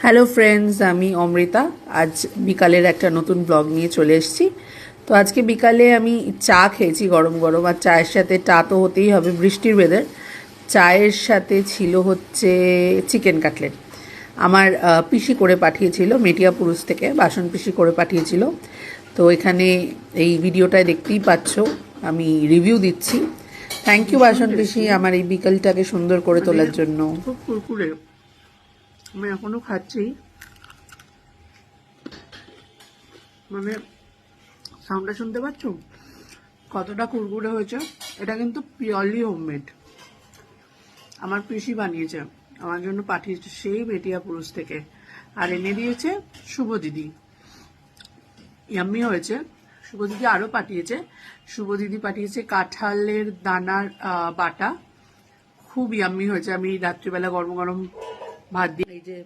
Hello friends, আমি অমৃতা। আজ বিকালের একটা নতুন ব্লগ নিয়ে চলে এসেছি। তো আজকে বিকালে আমি চা খেয়েছি গরম গরম, আর চায়ের সাথে চা তো হতেই হবে, বৃষ্টির ওয়েদার। চায়ের সাথে ছিল হচ্ছে চিকেন কাটলেট। আমার পিসি করে পাঠিয়েছিল, মেটিয়াপুরুষ থেকে বাসন পিসি করে পাঠিয়েছিল। তো এখানে এই ভিডিওটায় দেখতেই পাচ্ছ, আমি রিভিউ দিচ্ছি। থ্যাংক ইউ বাসন পিসি, আমার এই বিকালটাকে সুন্দর করে তোলার জন্য। খুব কুরকুরে, আমি এখনো খাচ্ছি। মানে সাউন্ডটা শুনতে পাচ্ছ কতটা কুরকুরে হয়েছে? এটা কিন্তু পিওরলি হোমমেড, আমার পিসি বানিয়েছে, আমার জন্য পাঠিয়েছে সেই বেটিয়া পুরুষ থেকে। আর এনে দিয়েছে শুভ দিদি। ইয়াম্মি হয়েছে। শুভ দিদি আরো পাঠিয়েছে। শুভ দিদি পাঠিয়েছে কাঁঠালের দানার বাটা, খুব ইয়াম্মি হয়েছে। আমি রাত্রিবেলা গরম গরম ভাত দিয়ে, এই যে